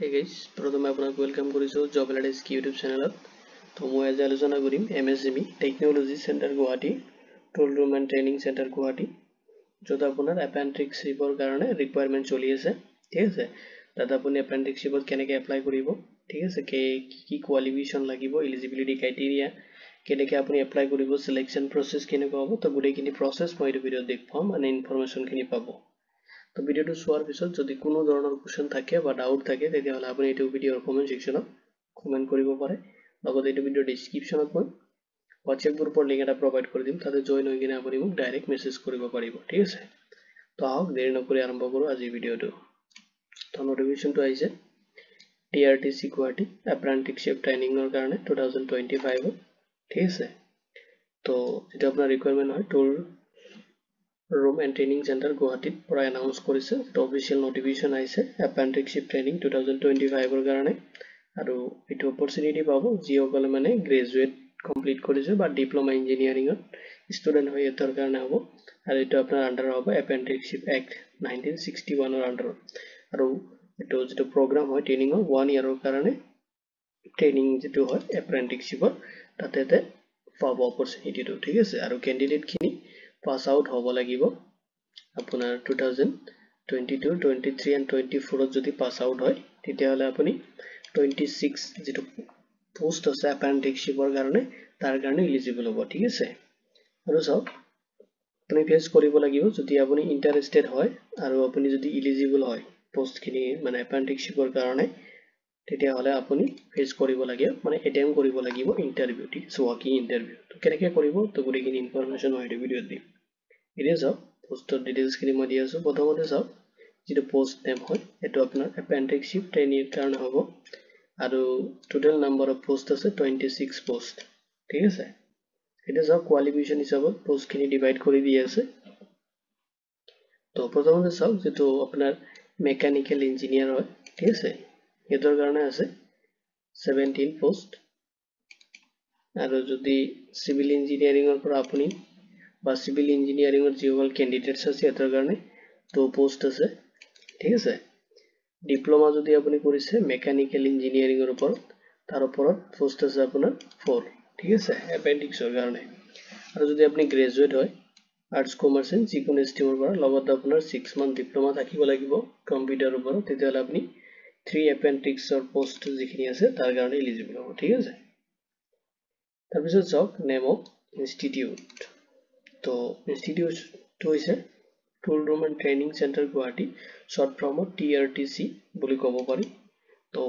Hey guys, প্ৰথমে আপোনাক welcome কৰিছো জব এলাইড স্কি ইউটিউব চেনেলত। তো মই আজি আলোচনা কৰিম MSME technology centre Guwahati tool room and training centre Guwahati য'ত আপোনাৰ এপ্ৰেণ্টিছশ্বিপৰ কাৰণে ৰিকুৱাৰমেণ্ট চলি আছে। ঠিক আছে, তাত আপুনি এপ্ৰেণ্টিছশ্বিপত কেনেকৈ এপ্লাই কৰিব, ঠিক আছে, কি কোৱালিফিকেশ্যন লাগিব, এলিজিবিলিটি ক্ৰাইটেৰিয়া, কেনেকৈ আপুনি এপ্লাই কৰিব, সিলেকশ্যন প্ৰচেছ কেনেকুৱা হ'ব, তো গোটেইখিনি প্ৰচেছ মই এইটো ভিডিঅ'ত দেখুৱাম, মানে ইনফৰমেশ্যনখিনি পাব। তো ভিডিওটো চোৱাৰ পিছত যদি কোনো ধৰণৰ কোৱেশ্চন থাকে বা ডাউট থাকে তেতিয়াহ'লে আপুনি এইটো ভিডিঅ'ৰ কমেণ্ট সেকশ্যনত কমেণ্ট কৰিব পাৰে। লগতে এইটো ভিডিঅ'ৰ ডেছক্ৰিপশ্যনত মই হোৱাটছএপ গ্ৰুপৰ লিংক এটা প্ৰভাইড কৰি দিম, তাতে জইন হৈ কিনে আপুনি মোক ডাইৰেক্ট মেছেজ কৰিব পাৰিব। ঠিক আছে, তো আহক দেৰি নকৰি আৰম্ভ কৰোঁ আজিৰ ভিডিঅ'টো। তো নটিফিকেশ্যনটো আহিছে TRTC গুৱাহাটী এপ্ৰেণ্টিছশ্বিপ ট্ৰেইনিঙৰ কাৰণে 2025। ঠিক আছে, তো যেটা আপোনাৰ ৰিকুৱাৰমেণ্ট হয় টুল ৰুম এণ্ড ট্ৰেইনিং চেণ্টাৰ গুৱাহাটীত পৰা এনাউন্স কৰিছে। তো অফিচিয়েল নটিফিকেশ্যন আহিছে এপ্ৰেণ্টিছশ্বিপ ট্ৰেইনিং 2025ৰ কাৰণে, আৰু এইটো অপৰচুনিটি পাব যিসকলে মানে গ্ৰেজুৱেট কমপ্লিট কৰিছে বা ডিপ্ল'মা ইঞ্জিনিয়াৰিঙত ষ্টুডেণ্ট হয়, ইহঁতৰ কাৰণে হ'ব। আৰু এইটো আপোনাৰ আণ্ডাৰ হ'ব এপ্ৰেণ্টিছশ্বিপ এক্ট 1961ৰ আণ্ডাৰত। আৰু এইটো যিটো প্ৰগ্ৰাম হয় ট্ৰেইনিঙৰ 1 ইয়াৰৰ কাৰণে ট্ৰেইনিং যিটো হয় এপ্ৰেণ্টিছশ্বিপৰ তাতে পাব অপৰচুনিটিটো। ঠিক আছে, আৰু কেণ্ডিডেটখিনি পাছ আউট হ'ব লাগিব আপোনাৰ 2022, 23 এণ্ড 24ত যদি পাছ আউট হয় তেতিয়াহ'লে আপুনি 26 যিটো পোষ্ট আছে এপ্ৰেণ্টিছশ্বিপৰ কাৰণে তাৰ কাৰণে এলিজিবল হ'ব। ঠিক আছে, আৰু চাওক আপুনি ফেচ কৰিব লাগিব যদি আপুনি ইণ্টাৰেষ্টেড হয় আৰু আপুনি যদি এলিজিবল হয় পোষ্টখিনি মানে এপ্ৰেণ্টিছশ্বিপৰ কাৰণে, তেতিয়াহ'লে আপুনি ফেচ কৰিব লাগে মানে এটেম্প কৰিব লাগিব ইণ্টাৰভিউ। ঠিক আছে, ৱাকিং ইণ্টাৰভিউ। তো কেনেকৈ কৰিব, তো গোটেইখিনি ইনফৰমেশ্যন মই এইটো ভিডিঅ'ত দিম। এতিয়া চাওক পোষ্টৰ ডিটেইলছখিনি মই দি আছোঁ। প্ৰথমতে চাওক যিটো পোষ্ট নেম হয় এইটো আপোনাৰ এপ্ৰেণ্টিছশ্বিপ ট্ৰেইনিৰ কাৰণে হ'ব, আৰু টোটেল নাম্বাৰ অফ পোষ্ট আছে 26 পোষ্ট। ঠিক আছে, এতিয়া চাওক কোৱালিফিকেশ্যন হিচাপত পোষ্টখিনি ডিভাইড কৰি দি আছে। তো প্ৰথমতে চাওক যিটো আপোনাৰ মেকানিকেল ইঞ্জিনিয়াৰ হয়, ঠিক আছে, সিহঁতৰ কাৰণে আছে 17 পোষ্ট। আৰু যদি চিভিল ইঞ্জিনিয়াৰিঙৰ পৰা আপুনি বা চিভিল ইঞ্জিনিয়াৰিঙৰ যিসকল কেণ্ডিডেটছ আছে সিহঁতৰ কাৰণে 2 পোষ্ট আছে। ঠিক আছে, ডিপ্ল'মা যদি আপুনি কৰিছে মেকানিকেল ইঞ্জিনিয়াৰিঙৰ ওপৰত, তাৰ ওপৰত পোষ্ট আছে আপোনাৰ 4। ঠিক আছে, এপেণ্ডিক্সৰ কাৰণে। আৰু যদি আপুনি গ্ৰেজুৱেট হয় আৰ্টছ কমাৰ্চ এণ্ড যিকোনো ষ্ট্ৰীমৰ পৰা, লগতে আপোনাৰ 6 মান্থ ডিপ্ল'মা থাকিব লাগিব কম্পিউটাৰৰ ওপৰত, তেতিয়াহ'লে আপুনি 3 এপেণ্ডিক্সৰ পোষ্ট যিখিনি আছে তাৰ কাৰণে এলিজিবল হ'ব। ঠিক আছে, তাৰপিছত চাওক নেম অফ ইনষ্টিটিউট। তো ইনষ্টিটিউটটো হৈছে tool room and training centre Guwahati, short ফৰ্মত TRTC বুলি ক'ব পাৰি। তো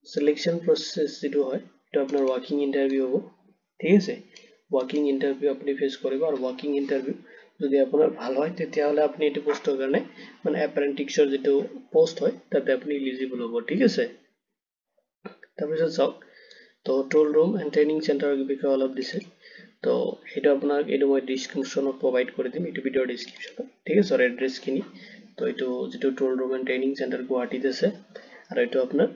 চিলেকশ্যন প্ৰচেছ যিটো হয় সেইটো আপোনাৰ ৱাকিং ইণ্টাৰভিউ হ'ব। ঠিক আছে, ৱাকিং ইণ্টাৰভিউ আপুনি ফেচ কৰিব, আৰু ৱাকিং ইণ্টাৰভিউ যদি আপোনাৰ ভাল হয় তেতিয়াহ'লে আপুনি এইটো পোষ্টৰ কাৰণে মানে এপ্ৰেণ্টিছৰ যিটো পোষ্ট হয় তাতে আপুনি এলিজিবল হ'ব। ঠিক আছে, তাৰপিছত চাওক তো টুল ৰুম এণ্ড ট্ৰেইনিং চেণ্টাৰৰ বিষয়ে অলপ দিছে। তো সেইটো আপোনাক এইটো মই ডিছক্ৰিপশ্যনত প্ৰভাইড কৰি দিম, এইটো ভিডিঅ'ৰ ডিছক্ৰিপশ্যনত। ঠিক আছে, আৰু এড্ৰেছখিনি। তো এইটো যিটো টুল ৰুম এণ্ড ট্ৰেইনিং চেণ্টাৰ গুৱাহাটীত আছে, আৰু এইটো আপোনাৰ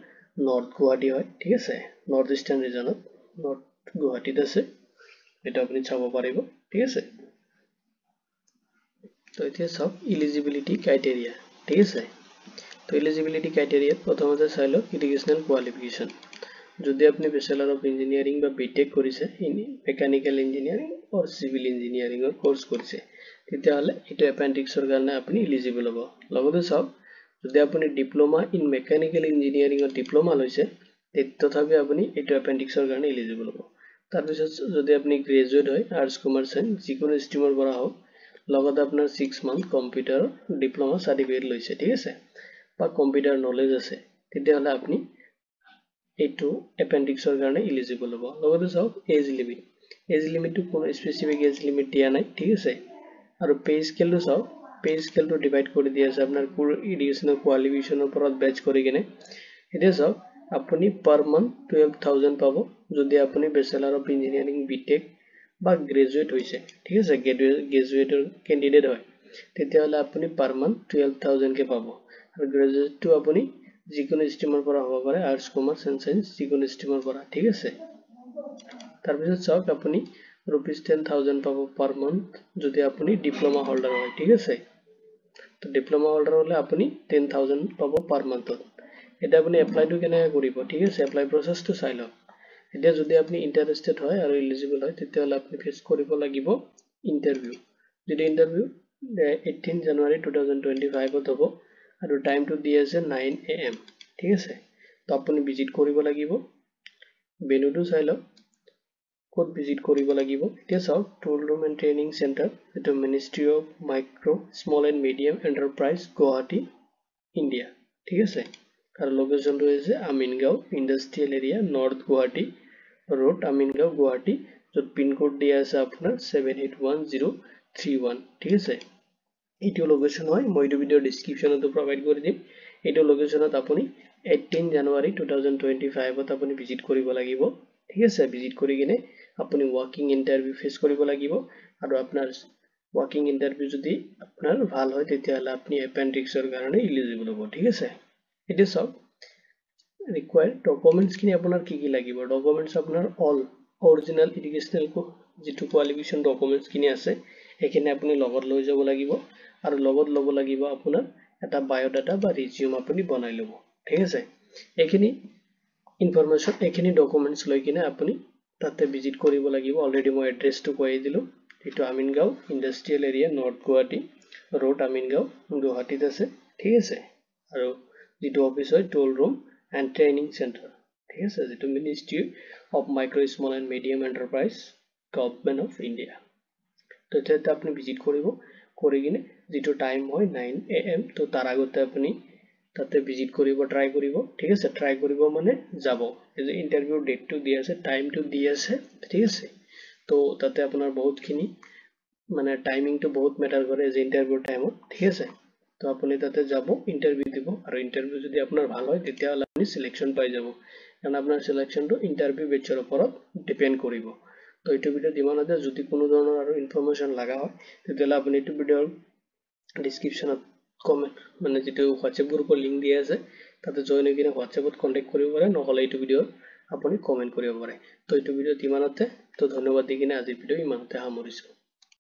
নৰ্থ গুৱাহাটী হয়। ঠিক আছে, নৰ্থ ইষ্টাৰ্ণ ৰিজনত নৰ্থ গুৱাহাটীত আছে, এইটো আপুনি চাব পাৰিব। ঠিক আছে, তো এতিয়া চাওক এলিজিবিলিটি ক্ৰাইটেৰিয়া। ঠিক আছে, তো এলিজিবিলিটি ক্ৰাইটেৰিয়াত প্ৰথমতে চাই লওক এডুকেশ্যনেল কোৱালিফিকেশ্যন। যদি আপুনি বেচেলাৰ অফ ইঞ্জিনিয়াৰিং বা বিটেক কৰিছে মেকানিকেল ইঞ্জিনিয়াৰিং অৰ চিভিল ইঞ্জিনিয়াৰিঙৰ কোৰ্চ কৰিছে, তেতিয়াহ'লে এইটো এপেণ্ডিক্সৰ কাৰণে আপুনি এলিজিবল হ'ব। লগতে চাওক যদি আপুনি ডিপ্ল'মা ইন মেকানিকেল ইঞ্জিনিয়াৰিঙত ডিপ্ল'মা লৈছে তথাপি আপুনি এইটো এপেণ্ডিক্সৰ কাৰণে এলিজিবল হ'ব। তাৰপিছত যদি আপুনি গ্ৰেজুৱেট হয় আৰ্টছ কমাৰ্চ এণ্ড যিকোনো ষ্ট্ৰীমৰ পৰা হওক, লগতে আপোনাৰ 6 মান্থ কম্পিউটাৰ ডিপ্ল'মা চাৰ্টিফিকেট লৈছে, ঠিক আছে, বা কম্পিউটাৰ নলেজ আছে, তেতিয়াহ'লে আপুনি এইটো এপেণ্ডিক্সৰ কাৰণে এলিজিবল হ'ব। লগতে চাওক এজ লিমিট, এজ লিমিটটো কোনো স্পেচিফিক এজ লিমিট দিয়া নাই। ঠিক আছে, আৰু পে স্কেলটো চাওক, পে স্কেলটো ডিভাইড কৰি দিয়া আছে আপোনাৰ এডুকেশ্যনেল কোৱালিফিকেশ্যনৰ ওপৰত বেচ কৰি কিনে। এতিয়া চাওক আপুনি পাৰ মান্থ 12,000 পাব যদি আপুনি বেচেলাৰ অফ ইঞ্জিনিয়াৰিং বিটেক বা গ্ৰেজুৱেট হৈছে। ঠিক আছে, গ্ৰেজুৱেটৰ কেণ্ডিডেট হয় তেতিয়াহ'লে আপুনি পাৰ মান্থ 12,000কে পাব। আৰু গ্ৰেজুৱেটটো আপুনি যিকোনো ষ্ট্ৰীমৰ পৰা হ'ব পাৰে, আৰ্টছ কমাৰ্চ এণ্ড চায়েন্স যিকোনো ষ্ট্ৰীমৰ পৰা। ঠিক আছে, তাৰপিছত চাওক আপুনি ₹10,000 পাব পাৰ মান্থ যদি আপুনি ডিপ্ল'মা হোল্ডাৰ হয়। ঠিক আছে, তো ডিপ্ল'মা হোল্ডাৰ হ'লে আপুনি 10,000 পাব পাৰ মান্থত। এটা আপুনি এপ্লাইটো কেনেকৈ কৰিব ঠিক আছে এপ্লাই প্ৰচেছটো চাই লওক এতিয়া যদি আপুনি ইণ্টাৰেষ্টেড হয় আৰু এলিজিবল হয় তেতিয়াহ'লে আপুনি ফেচ কৰিব লাগিব ইণ্টাৰভিউ যদি ইণ্টাৰভিউ 18 জানুৱাৰী 2025 ত হ'ব আৰু টাইমটো দি আছে 9 AM ঠিক আছে তো আপুনি ভিজিট কৰিব লাগিব ভেন্যুটো চাই লওক ক'ত ভিজিট কৰিব লাগিব এতিয়া চাওক টুল ৰুম এণ্ড ট্ৰেইনিং চেণ্টাৰ এটা ministry of micro small and medium enterprise Guwahati India ঠিক আছে আৰু লোকেশ্যনটো হৈছে Amingaon industrial area north Guwahati road Amingaon Guwahati য'ত পিনক'ড দিয়া আছে আপোনাৰ 781031 ঠিক আছে এইটো লোকেশ্যন হয় মই এইটো ভিডিঅ' ডিছক্ৰিপশ্যনতো প্ৰভাইড কৰি দিম এইটো লোকেশ্যনত আপুনি 18 জানুৱাৰী 2025 ত আপুনি ভিজিট কৰিব লাগিব ঠিক আছে ভিজিট কৰি কিনে আপুনি ওয়াকিং ইন্টাৰভিউ ফেস কৰিব লাগিব আৰু আপোনাৰ ওয়াকিং ইন্টাৰভিউ যদি আপোনাৰ ভাল হয় তেতিয়াহ'লে আপুনি এপেন্ডিক্সৰ কাৰণে এলিজিবল হ'ব ঠিক আছে এতিয়া চাওক ৰিকোয়াৰ্ড ডকুমেন্টছ খিনি আপোনাৰ কি কি লাগিব ডকুমেন্টছ আপোনাৰ অল অৰিজিনাল এডুকেশনাল যেটো কোৱালিফিকেশন ডকুমেন্টছ খিনি আছে এখানে আপুনি লগত লৈ যাব লাগিব আৰু লগত ল'ব লাগিব আপোনাৰ এটা বায়োডাটা বা ৰিজিউম আপুনি বনাই ল'ব ঠিক আছে এখিনি ইনফৰমেশন এখিনি ডকুমেন্টছ লৈ কিনে আপুনি তাতে ভিজিট কৰিব লাগিব অলৰেডি মই এড্ৰেছটো কৈ দিলো এটো Amingaon industrial area north Guwahati road Amingaon গুৱাহাটীত আছে ঠিক আছে আৰু যেটো অফিস হয় টুল ৰুম এণ্ড ট্ৰেইনিং চেণ্টাৰ ঠিক আছে যেটো ministry of micro small and medium enterprise government of India তো এটা আপুনি ভিজিট কৰিব কৰি কিনে যেটো টাইম হয় 9 AM তো তাৰ আগতে আপুনি তাতে ভিজিট কৰিব ট্ৰাই কৰিব ঠিক আছে ট্ৰাই কৰিব মানে যাব এই যে ইন্টাৰভিউ ডেটটো দি আছে টাইমটো দি আছে ঠিক আছে তো তাতে আপোনাৰ বহুতখিনি মানে টাইমিংটো বহুত ম্যাটাৰ কৰে যে ইন্টাৰভিউ টাইমত ঠিক আছে তো আপুনি তাতে যাব ইন্টাৰভিউ দিব আৰু ইন্টাৰভিউ যদি আপোনাৰ ভাল হয় তেতিয়াহ'লে আপুনি সিলেকশন পাই যাব কাৰণ আপোনাৰ সিলেকশনটো ইন্টাৰভিউ বেচৰ ওপৰত ডিপেন্ড কৰিব তো এইটো ভিডিও দিমানতে যদি কোনো ধৰণৰ আৰু ইনফৰমেশন লাগা হয় তেতিয়াহ'লে আপুনি এইটো ভিডিওৰ ডেসক্ৰিপচনত কমেন্ট মানে যেটো WhatsApp গ্ৰুপৰ লিংক দিয়া আছে তাতে জয়েন হৈ কিনে WhatsAppত কন্টাক্ট কৰিব পাৰে নহলে এইটো ভিডিও আপুনি কমেন্ট কৰিব পাৰে তো এইটো ভিডিও দিমানতে তো ধন্যবাদ দি কিনে আজি ভিডিও ইমানতে সামৰিছো